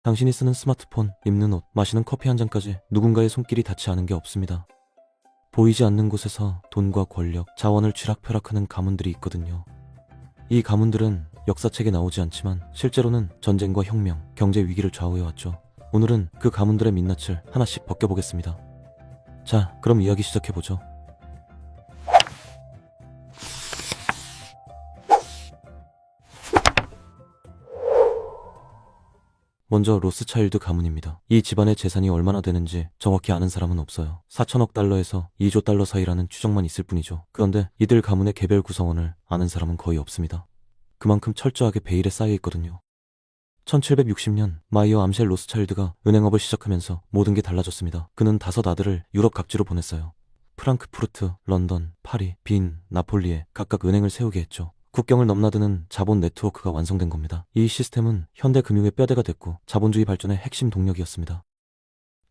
당신이 쓰는 스마트폰, 입는 옷, 마시는 커피 한 잔까지 누군가의 손길이 닿지 않은 게 없습니다. 보이지 않는 곳에서 돈과 권력, 자원을 쥐락펴락하는 가문들이 있거든요. 이 가문들은 역사책에 나오지 않지만 실제로는 전쟁과 혁명, 경제 위기를 좌우해왔죠. 오늘은 그 가문들의 민낯을 하나씩 벗겨보겠습니다. 자, 그럼 이야기 시작해보죠. 먼저 로스차일드 가문입니다. 이 집안의 재산이 얼마나 되는지 정확히 아는 사람은 없어요. 4천억 달러에서 2조 달러 사이라는 추정만 있을 뿐이죠. 그런데 이들 가문의 개별 구성원을 아는 사람은 거의 없습니다. 그만큼 철저하게 베일에 쌓여 있거든요. 1760년 마이어 암셀 로스차일드가 은행업을 시작하면서 모든 게 달라졌습니다. 그는 5 아들을 유럽 각지로 보냈어요. 프랑크푸르트, 런던, 파리, 빈, 나폴리에 각각 은행을 세우게 했죠. 국경을 넘나드는 자본 네트워크가 완성된 겁니다. 이 시스템은 현대 금융의 뼈대가 됐고 자본주의 발전의 핵심 동력이었습니다.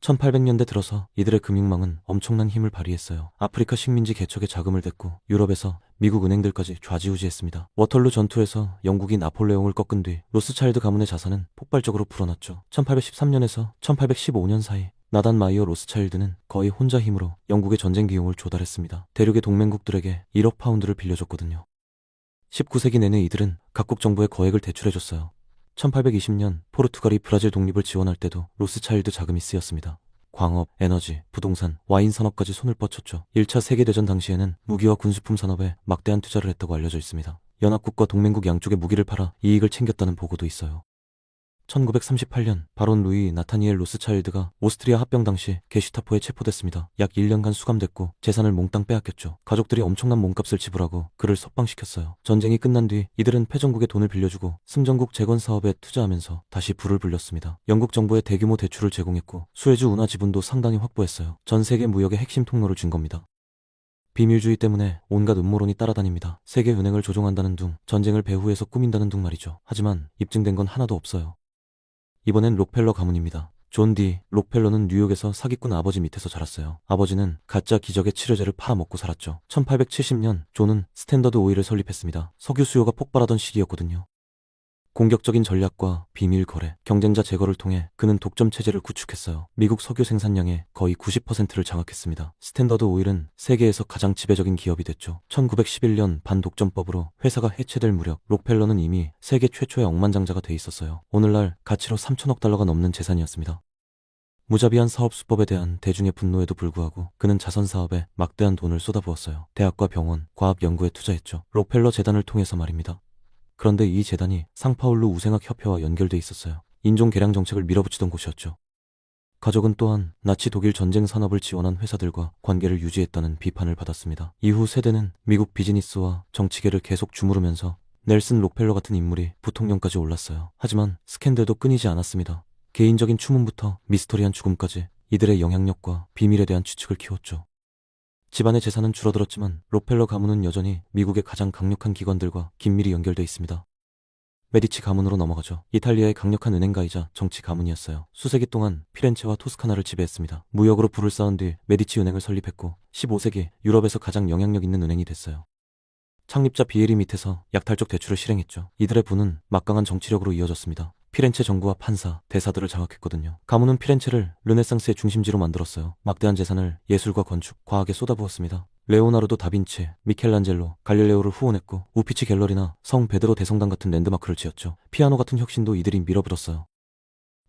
1800년대 들어서 이들의 금융망은 엄청난 힘을 발휘했어요. 아프리카 식민지 개척에 자금을 댔고 유럽에서 미국 은행들까지 좌지우지했습니다. 워털루 전투에서 영국이 나폴레옹을 꺾은 뒤 로스차일드 가문의 자산은 폭발적으로 불어났죠. 1813년에서 1815년 사이 나단 마이어 로스차일드는 거의 혼자 힘으로 영국의 전쟁 비용을 조달했습니다. 대륙의 동맹국들에게 1억 파운드를 빌려줬거든요. 19세기 내내 이들은 각국 정부에 거액을 대출해줬어요. 1820년 포르투갈이 브라질 독립을 지원할 때도 로스차일드 자금이 쓰였습니다. 광업, 에너지, 부동산, 와인 산업까지 손을 뻗쳤죠. 1차 세계대전 당시에는 무기와 군수품 산업에 막대한 투자를 했다고 알려져 있습니다. 연합국과 동맹국 양쪽에 무기를 팔아 이익을 챙겼다는 보고도 있어요. 1938년 바론 루이 나타니엘 로스차일드가 오스트리아 합병 당시 게슈타포에 체포됐습니다. 약 1년간 수감됐고 재산을 몽땅 빼앗겼죠. 가족들이 엄청난 몸값을 지불하고 그를 석방시켰어요. 전쟁이 끝난 뒤 이들은 패전국에 돈을 빌려주고 승전국 재건 사업에 투자하면서 다시 불을 불렸습니다. 영국 정부에 대규모 대출을 제공했고 수에즈 운하 지분도 상당히 확보했어요. 전 세계 무역의 핵심 통로를 준 겁니다. 비밀주의 때문에 온갖 음모론이 따라다닙니다. 세계은행을 조종한다는 둥, 전쟁을 배후에서 꾸민다는 둥 말이죠. 하지만 입증된 건 하나도 없어요. 이번엔 록펠러 가문입니다. 존 디 록펠러는 뉴욕에서 사기꾼 아버지 밑에서 자랐어요. 아버지는 가짜 기적의 치료제를 팔아먹고 살았죠. 1870년 존은 스탠더드 오일을 설립했습니다. 석유 수요가 폭발하던 시기였거든요. 공격적인 전략과 비밀 거래, 경쟁자 제거를 통해 그는 독점 체제를 구축했어요. 미국 석유 생산량의 거의 90%를 장악했습니다. 스탠더드 오일은 세계에서 가장 지배적인 기업이 됐죠. 1911년 반독점법으로 회사가 해체될 무렵 록펠러는 이미 세계 최초의 억만장자가 돼 있었어요. 오늘날 가치로 3천억 달러가 넘는 재산이었습니다. 무자비한 사업 수법에 대한 대중의 분노에도 불구하고 그는 자선 사업에 막대한 돈을 쏟아부었어요. 대학과 병원, 과학 연구에 투자했죠. 록펠러 재단을 통해서 말입니다. 그런데 이 재단이 상파울루 우생학 협회와 연결돼 있었어요. 인종 개량 정책을 밀어붙이던 곳이었죠. 가족은 또한 나치 독일 전쟁 산업을 지원한 회사들과 관계를 유지했다는 비판을 받았습니다. 이후 세대는 미국 비즈니스와 정치계를 계속 주무르면서 넬슨 록펠러 같은 인물이 부통령까지 올랐어요. 하지만 스캔들도 끊이지 않았습니다. 개인적인 추문부터 미스터리한 죽음까지 이들의 영향력과 비밀에 대한 추측을 키웠죠. 집안의 재산은 줄어들었지만 록펠러 가문은 여전히 미국의 가장 강력한 기관들과 긴밀히 연결돼 있습니다. 메디치 가문으로 넘어가죠. 이탈리아의 강력한 은행가이자 정치 가문이었어요. 수세기 동안 피렌체와 토스카나를 지배했습니다. 무역으로 부를 쌓은 뒤 메디치 은행을 설립했고 15세기 유럽에서 가장 영향력 있는 은행이 됐어요. 창립자 비에리 밑에서 약탈적 대출을 실행했죠. 이들의 부는 막강한 정치력으로 이어졌습니다. 피렌체 정부와 판사, 대사들을 장악했거든요. 가문은 피렌체를 르네상스의 중심지로 만들었어요. 막대한 재산을 예술과 건축, 과학에 쏟아부었습니다. 레오나르도 다빈치, 미켈란젤로, 갈릴레오를 후원했고 우피치 갤러리나 성 베드로 대성당 같은 랜드마크를 지었죠. 피아노 같은 혁신도 이들이 밀어붙였어요.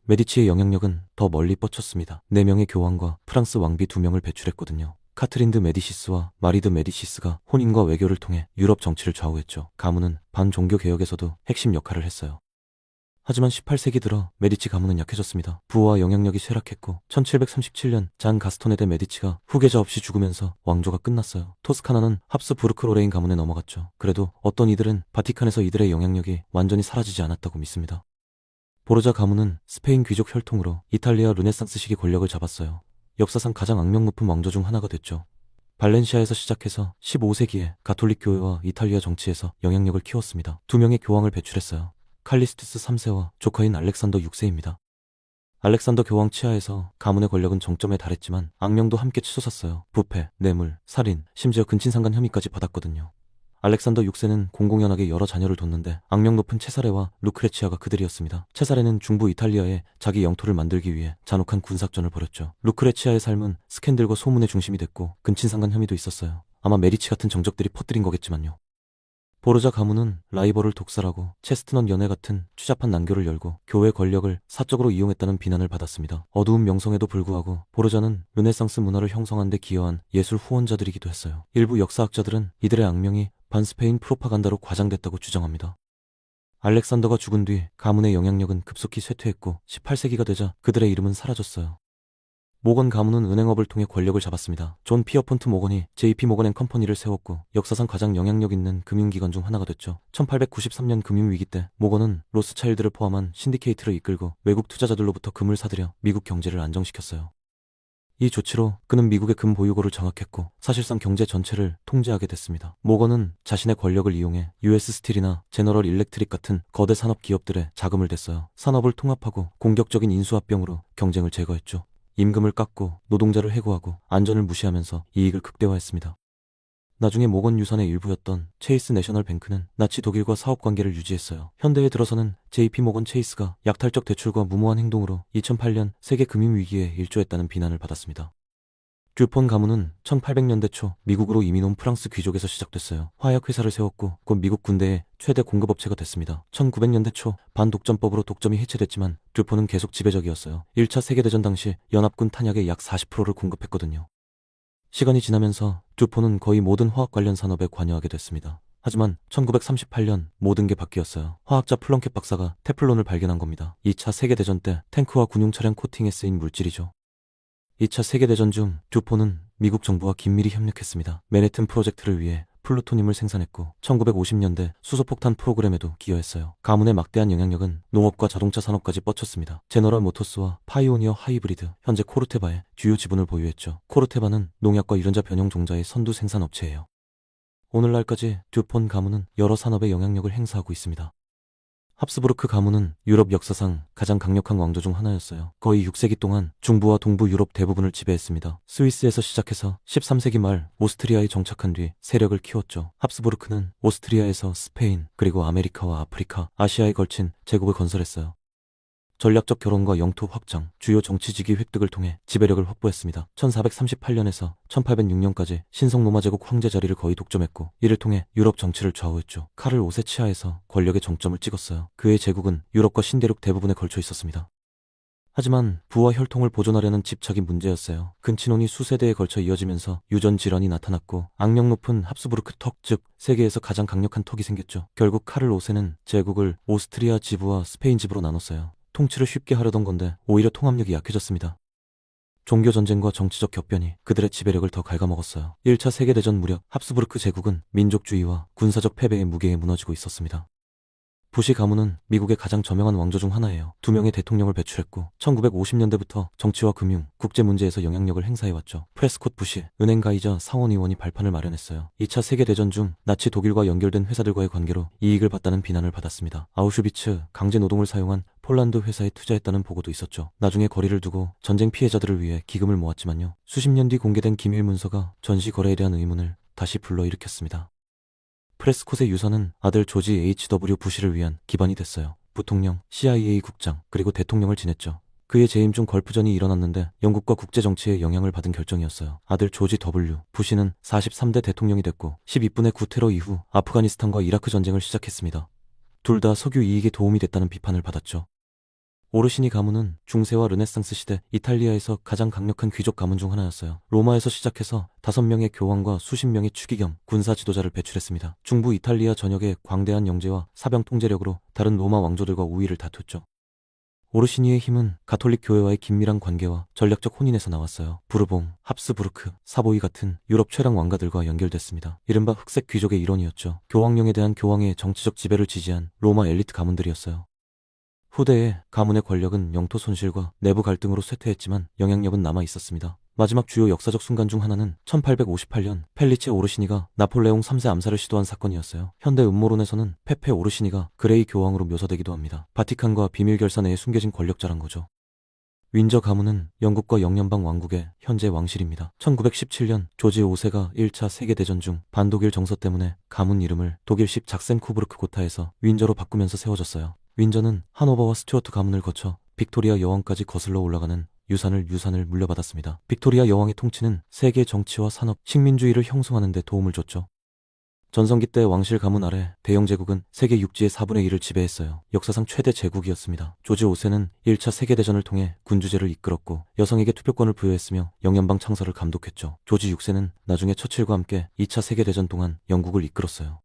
메디치의 영향력은 더 멀리 뻗쳤습니다. 4명의 교황과 프랑스 왕비 2명을 배출했거든요. 카트린 드 메디시스와 마리 드 메디시스가 혼인과 외교를 통해 유럽 정치를 좌우했죠. 가문은 반종교 개혁에서도 핵심 역할을 했어요. 하지만 18세기 들어 메디치 가문은 약해졌습니다. 부와 영향력이 쇠락했고 1737년 잔 가스토네 데 메디치가 후계자 없이 죽으면서 왕조가 끝났어요. 토스카나는 합스부르크 로레인 가문에 넘어갔죠. 그래도 어떤 이들은 바티칸에서 이들의 영향력이 완전히 사라지지 않았다고 믿습니다. 보르자 가문은 스페인 귀족 혈통으로 이탈리아 르네상스 시기 권력을 잡았어요. 역사상 가장 악명 높은 왕조 중 하나가 됐죠. 발렌시아에서 시작해서 15세기에 가톨릭 교회와 이탈리아 정치에서 영향력을 키웠습니다. 2명의 교황을 배출했어요. 칼리스투스 3세와 조카인 알렉산더 6세입니다. 알렉산더 교황 치하에서 가문의 권력은 정점에 달했지만 악명도 함께 치솟았어요. 부패, 뇌물, 살인, 심지어 근친상간 혐의까지 받았거든요. 알렉산더 6세는 공공연하게 여러 자녀를 뒀는데 악명 높은 체사레와 루크레치아가 그들이었습니다. 체사레는 중부 이탈리아에 자기 영토를 만들기 위해 잔혹한 군사작전을 벌였죠. 루크레치아의 삶은 스캔들과 소문의 중심이 됐고 근친상간 혐의도 있었어요. 아마 메리치 같은 정적들이 퍼뜨린 거겠지만요. 보르자 가문은 라이벌을 독살하고 체스트넛 연회 같은 추잡한 난교를 열고 교회 권력을 사적으로 이용했다는 비난을 받았습니다. 어두운 명성에도 불구하고 보르자는 르네상스 문화를 형성한 데 기여한 예술 후원자들이기도 했어요. 일부 역사학자들은 이들의 악명이 반스페인 프로파간다로 과장됐다고 주장합니다. 알렉산더가 죽은 뒤 가문의 영향력은 급속히 쇠퇴했고 18세기가 되자 그들의 이름은 사라졌어요. 모건 가문은 은행업을 통해 권력을 잡았습니다. 존 피어폰트 모건이 JP 모건 앤 컴퍼니를 세웠고 역사상 가장 영향력 있는 금융기관 중 하나가 됐죠. 1893년 금융위기 때 모건은 로스차일드를 포함한 신디케이트를 이끌고 외국 투자자들로부터 금을 사들여 미국 경제를 안정시켰어요. 이 조치로 그는 미국의 금 보유고를 장악했고 사실상 경제 전체를 통제하게 됐습니다. 모건은 자신의 권력을 이용해 US 스틸이나 제너럴 일렉트릭 같은 거대 산업 기업들의 자금을 댔어요. 산업을 통합하고 공격적인 인수합병으로 경쟁을 제거했죠. 임금을 깎고 노동자를 해고하고 안전을 무시하면서 이익을 극대화했습니다. 나중에 모건 유산의 일부였던 체이스 내셔널 뱅크는 나치 독일과 사업관계를 유지했어요. 현대에 들어서는 JP 모건 체이스가 약탈적 대출과 무모한 행동으로 2008년 세계 금융위기에 일조했다는 비난을 받았습니다. 듀폰 가문은 1800년대 초 미국으로 이민 온 프랑스 귀족에서 시작됐어요. 화약회사를 세웠고 곧 미국 군대의 최대 공급업체가 됐습니다. 1900년대 초 반독점법으로 독점이 해체됐지만 듀폰은 계속 지배적이었어요. 1차 세계대전 당시 연합군 탄약의 약 40%를 공급했거든요. 시간이 지나면서 듀폰은 거의 모든 화학 관련 산업에 관여하게 됐습니다. 하지만 1938년 모든 게 바뀌었어요. 화학자 플렁켓 박사가 테플론을 발견한 겁니다. 2차 세계대전 때 탱크와 군용 차량 코팅에 쓰인 물질이죠. 2차 세계대전 중 듀폰은 미국 정부와 긴밀히 협력했습니다. 맨해튼 프로젝트를 위해 플루토늄을 생산했고 1950년대 수소폭탄 프로그램에도 기여했어요. 가문의 막대한 영향력은 농업과 자동차 산업까지 뻗쳤습니다. 제너럴 모터스와 파이오니어 하이브리드, 현재 코르테바의 주요 지분을 보유했죠. 코르테바는 농약과 유전자 변형 종자의 선두 생산업체예요. 오늘날까지 듀폰 가문은 여러 산업에 영향력을 행사하고 있습니다. 합스부르크 가문은 유럽 역사상 가장 강력한 왕조 중 하나였어요. 거의 6세기 동안 중부와 동부 유럽 대부분을 지배했습니다. 스위스에서 시작해서 13세기 말 오스트리아에 정착한 뒤 세력을 키웠죠. 합스부르크는 오스트리아에서 스페인, 그리고 아메리카와 아프리카, 아시아에 걸친 제국을 건설했어요. 전략적 결혼과 영토 확장, 주요 정치지기 획득을 통해 지배력을 확보했습니다. 1438년에서 1806년까지 신성 로마 제국 황제 자리를 거의 독점했고 이를 통해 유럽 정치를 좌우했죠. 카를 5세 치하에서 권력의 정점을 찍었어요. 그의 제국은 유럽과 신대륙 대부분에 걸쳐 있었습니다. 하지만 부와 혈통을 보존하려는 집착이 문제였어요. 근친혼이 수세대에 걸쳐 이어지면서 유전 질환이 나타났고 악명 높은 합스부르크 턱, 즉 세계에서 가장 강력한 턱이 생겼죠. 결국 카를 5세는 제국을 오스트리아 지부와 스페인 지부로 나눴어요. 통치를 쉽게 하려던 건데 오히려 통합력이 약해졌습니다. 종교전쟁과 정치적 격변이 그들의 지배력을 더 갉아먹었어요. 1차 세계대전 무렵 합스부르크 제국은 민족주의와 군사적 패배의 무게에 무너지고 있었습니다. 부시 가문은 미국의 가장 저명한 왕조 중 하나예요. 2명의 대통령을 배출했고 1950년대부터 정치와 금융, 국제 문제에서 영향력을 행사해왔죠. 프레스콧 부시, 은행가이자 상원의원이 발판을 마련했어요. 2차 세계대전 중 나치 독일과 연결된 회사들과의 관계로 이익을 봤다는 비난을 받았습니다. 아우슈비츠, 강제 노동을 사용한 폴란드 회사에 투자했다는 보고도 있었죠. 나중에 거리를 두고 전쟁 피해자들을 위해 기금을 모았지만요. 수십 년 뒤 공개된 기밀 문서가 전시 거래에 대한 의문을 다시 불러일으켰습니다. 프레스콧의 유산은 아들 조지 H.W. 부시를 위한 기반이 됐어요. 부통령, CIA 국장, 그리고 대통령을 지냈죠. 그의 재임 중 걸프전이 일어났는데 영국과 국제정치에 영향을 받은 결정이었어요. 아들 조지 W. 부시는 43대 대통령이 됐고 12분의 구테러 이후 아프가니스탄과 이라크 전쟁을 시작했습니다. 둘 다 석유 이익에 도움이 됐다는 비판을 받았죠. 오르시니 가문은 중세와 르네상스 시대 이탈리아에서 가장 강력한 귀족 가문 중 하나였어요. 로마에서 시작해서 5명의 교황과 수십 명의 추기경, 군사 지도자를 배출했습니다. 중부 이탈리아 전역의 광대한 영제와 사병 통제력으로 다른 로마 왕조들과 우위를 다퉜죠. 오르시니의 힘은 가톨릭 교회와의 긴밀한 관계와 전략적 혼인에서 나왔어요. 부르봉, 합스부르크, 사보이 같은 유럽 최강 왕가들과 연결됐습니다. 이른바 흑색 귀족의 일원이었죠. 교황령에 대한 교황의 정치적 지배를 지지한 로마 엘리트 가문들이었어요. 후대에 가문의 권력은 영토 손실과 내부 갈등으로 쇠퇴했지만 영향력은 남아 있었습니다. 마지막 주요 역사적 순간 중 하나는 1858년 펠리체 오르시니가 나폴레옹 3세 암살을 시도한 사건이었어요. 현대 음모론에서는 페페 오르시니가 그레이 교황으로 묘사되기도 합니다. 바티칸과 비밀 결사 내에 숨겨진 권력 자란 거죠. 윈저 가문은 영국과 영연방 왕국의 현재 왕실입니다. 1917년 조지 5세가 1차 세계대전 중 반독일 정서 때문에 가문 이름을 독일식 작센코부르크 고타에서 윈저로 바꾸면서 세워졌어요. 윈저는 하노버와 스튜어트 가문을 거쳐 빅토리아 여왕까지 거슬러 올라가는 유산을 물려받았습니다. 빅토리아 여왕의 통치는 세계 정치와 산업, 식민주의를 형성하는 데 도움을 줬죠. 전성기 때 왕실 가문 아래 대영 제국은 세계 육지의 4분의 1을 지배했어요. 역사상 최대 제국이었습니다. 조지 5세는 1차 세계대전을 통해 군주제를 이끌었고 여성에게 투표권을 부여했으며 영연방 창설을 감독했죠. 조지 6세는 나중에 처칠과 함께 2차 세계대전 동안 영국을 이끌었어요.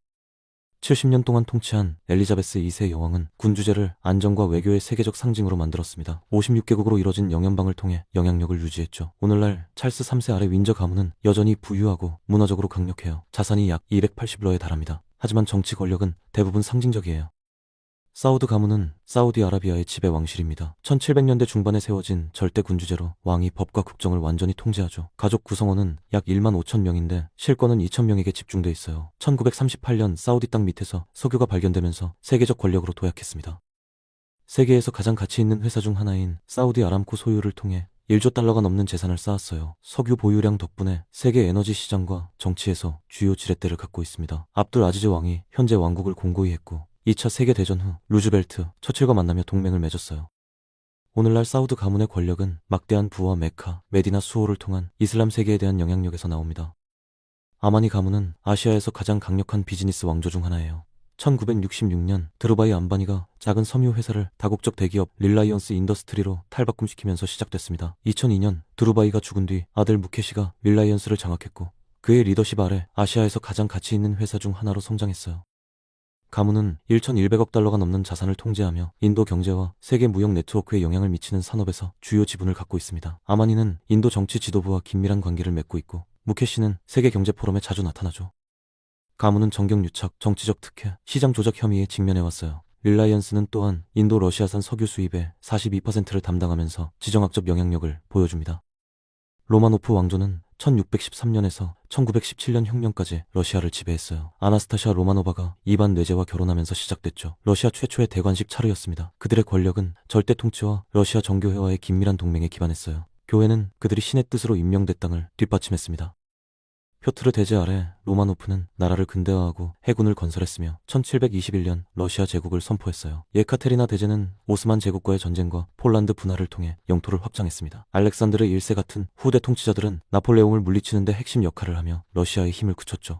70년 동안 통치한 엘리자베스 2세 여왕은 군주제를 안정과 외교의 세계적 상징으로 만들었습니다. 56개국으로 이뤄진 영연방을 통해 영향력을 유지했죠. 오늘날 찰스 3세 아래 윈저 가문은 여전히 부유하고 문화적으로 강력해요. 자산이 약 280러에 달합니다. 하지만 정치 권력은 대부분 상징적이에요. 사우드 가문은 사우디아라비아의 지배 왕실입니다. 1700년대 중반에 세워진 절대 군주제로 왕이 법과 국정을 완전히 통제하죠. 가족 구성원은 약 1만 5천 명인데 실권은 2천 명에게 집중돼 있어요. 1938년 사우디 땅 밑에서 석유가 발견되면서 세계적 권력으로 도약했습니다. 세계에서 가장 가치 있는 회사 중 하나인 사우디 아람코 소유를 통해 1조 달러가 넘는 재산을 쌓았어요. 석유 보유량 덕분에 세계 에너지 시장과 정치에서 주요 지렛대를 갖고 있습니다. 압둘 아지즈 왕이 현재 왕국을 공고히 했고 2차 세계대전 후 루즈벨트, 처칠과 만나며 동맹을 맺었어요. 오늘날 사우드 가문의 권력은 막대한 부와 메카, 메디나 수호를 통한 이슬람 세계에 대한 영향력에서 나옵니다. 아마니 가문은 아시아에서 가장 강력한 비즈니스 왕조 중 하나예요. 1966년 드루바이 안바니가 작은 섬유 회사를 다국적 대기업 릴라이언스 인더스트리로 탈바꿈시키면서 시작됐습니다. 2002년 드루바이가 죽은 뒤 아들 무케시가 릴라이언스를 장악했고 그의 리더십 아래 아시아에서 가장 가치 있는 회사 중 하나로 성장했어요. 가문은 1,100억 달러가 넘는 자산을 통제하며 인도 경제와 세계 무역 네트워크에 영향을 미치는 산업에서 주요 지분을 갖고 있습니다. 아마니는 인도 정치 지도부와 긴밀한 관계를 맺고 있고 무케시는 세계 경제 포럼에 자주 나타나죠. 가문은 정경유착, 정치적 특혜, 시장 조작 혐의에 직면해왔어요. 릴라이언스는 또한 인도 러시아산 석유 수입의 42%를 담당하면서 지정학적 영향력을 보여줍니다. 로마노프 왕조는 1613년에서 1917년 혁명까지 러시아를 지배했어요. 아나스타샤 로마노바가 이반 뇌제와 결혼하면서 시작됐죠. 러시아 최초의 대관식 차르였습니다. 그들의 권력은 절대 통치와 러시아 정교회와의 긴밀한 동맹에 기반했어요. 교회는 그들이 신의 뜻으로 임명된 땅을 뒷받침했습니다. 표트르 대제 아래 로마노프는 나라를 근대화하고 해군을 건설했으며 1721년 러시아 제국을 선포했어요. 예카테리나 대제는 오스만 제국과의 전쟁과 폴란드 분할을 통해 영토를 확장했습니다. 알렉산드르 1세 같은 후대 통치자들은 나폴레옹을 물리치는 데 핵심 역할을 하며 러시아의 힘을 굳혔죠.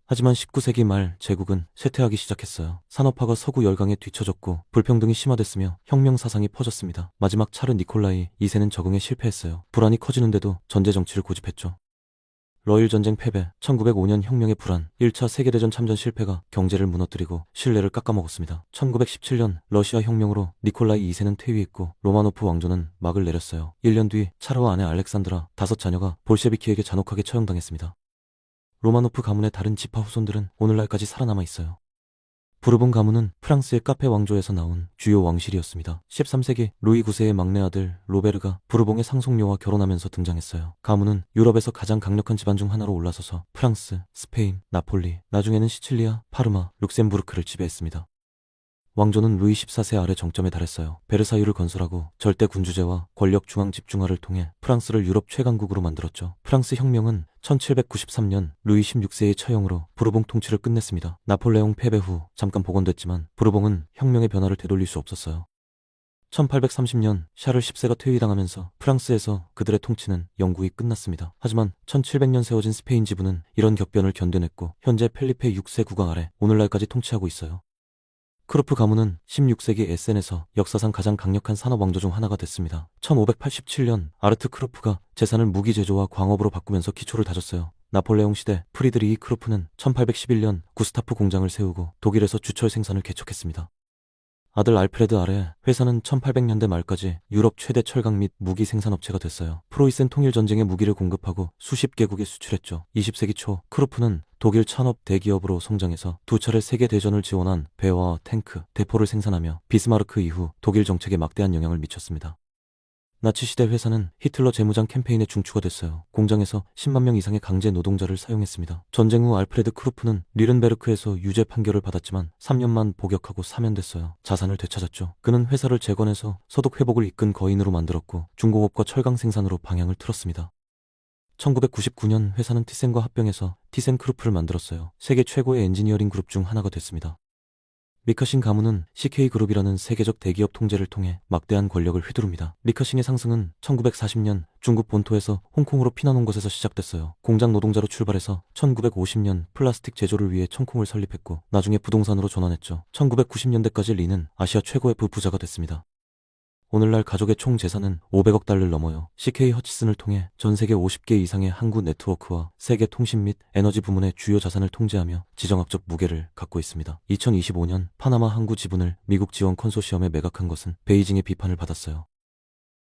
하지만 19세기 말 제국은 쇠퇴하기 시작했어요. 산업화가 서구 열강에 뒤처졌고 불평등이 심화됐으며 혁명 사상이 퍼졌습니다. 마지막 차르 니콜라이 2세는 적응에 실패했어요. 불안이 커지는데도 전제 정치를 고집했죠. 러일 전쟁 패배, 1905년 혁명의 불안, 1차 세계대전 참전 실패가 경제를 무너뜨리고 신뢰를 깎아먹었습니다. 1917년 러시아 혁명으로 니콜라이 2세는 퇴위했고 로마노프 왕조는 막을 내렸어요. 1년 뒤 차르와 아내 알렉산드라 5자녀가 볼셰비키에게 잔혹하게 처형당했습니다. 로마노프 가문의 다른 지파 후손들은 오늘날까지 살아남아 있어요. 부르봉 가문은 프랑스의 카페 왕조에서 나온 주요 왕실이었습니다. 13세기 루이 9세의 막내 아들 로베르가 부르봉의 상속녀와 결혼하면서 등장했어요. 가문은 유럽에서 가장 강력한 집안 중 하나로 올라서서 프랑스, 스페인, 나폴리, 나중에는 시칠리아, 파르마, 룩셈부르크를 지배했습니다. 왕조는 루이 14세 아래 정점에 달했어요. 베르사유를 건설하고 절대 군주제와 권력 중앙 집중화를 통해 프랑스를 유럽 최강국으로 만들었죠. 프랑스 혁명은 1793년 루이 16세의 처형으로 부르봉 통치를 끝냈습니다. 나폴레옹 패배 후 잠깐 복원됐지만 부르봉은 혁명의 변화를 되돌릴 수 없었어요. 1830년 샤를 10세가 퇴위당하면서 프랑스에서 그들의 통치는 영구히 끝났습니다. 하지만 1700년 세워진 스페인 지부는 이런 격변을 견뎌냈고 현재 펠리페 6세 국왕 아래 오늘날까지 통치하고 있어요. 크루프 가문은 16세기 에센에서 역사상 가장 강력한 산업 왕조 중 하나가 됐습니다. 1587년 아르트 크루프가 재산을 무기 제조와 광업으로 바꾸면서 기초를 다졌어요. 나폴레옹 시대 프리드리히 크루프는 1811년 구스타프 공장을 세우고 독일에서 주철 생산을 개척했습니다. 아들 알프레드 아래 회사는 1800년대 말까지 유럽 최대 철강 및 무기 생산업체가 됐어요. 프로이센 통일전쟁에 무기를 공급하고 수십 개국에 수출했죠. 20세기 초 크루프는 독일 천업 대기업으로 성장해서 두 차례 세계대전을 지원한 배와 탱크, 대포를 생산하며 비스마르크 이후 독일 정책에 막대한 영향을 미쳤습니다. 나치 시대 회사는 히틀러 재무장 캠페인의 중추가 됐어요. 공장에서 10만 명 이상의 강제 노동자를 사용했습니다. 전쟁 후 알프레드 크루프는 리른베르크에서 유죄 판결을 받았지만 3년만 복역하고 사면됐어요. 자산을 되찾았죠. 그는 회사를 재건해서 소득 회복을 이끈 거인으로 만들었고 중공업과 철강 생산으로 방향을 틀었습니다. 1999년 회사는 티센과 합병해서 티센크루프를 만들었어요. 세계 최고의 엔지니어링 그룹 중 하나가 됐습니다. 리카싱 가문은 CK그룹이라는 세계적 대기업 통제를 통해 막대한 권력을 휘두릅니다. 리카싱의 상승은 1940년 중국 본토에서 홍콩으로 피난 온 곳에서 시작됐어요. 공장 노동자로 출발해서 1950년 플라스틱 제조를 위해 청콩을 설립했고 나중에 부동산으로 전환했죠. 1990년대까지 리는 아시아 최고의 부자가 됐습니다. 오늘날 가족의 총 재산은 500억 달러를 넘어요. CK 허치슨을 통해 전 세계 50개 이상의 항구 네트워크와 세계 통신 및 에너지 부문의 주요 자산을 통제하며 지정학적 무게를 갖고 있습니다. 2025년 파나마 항구 지분을 미국 지원 컨소시엄에 매각한 것은 베이징의 비판을 받았어요.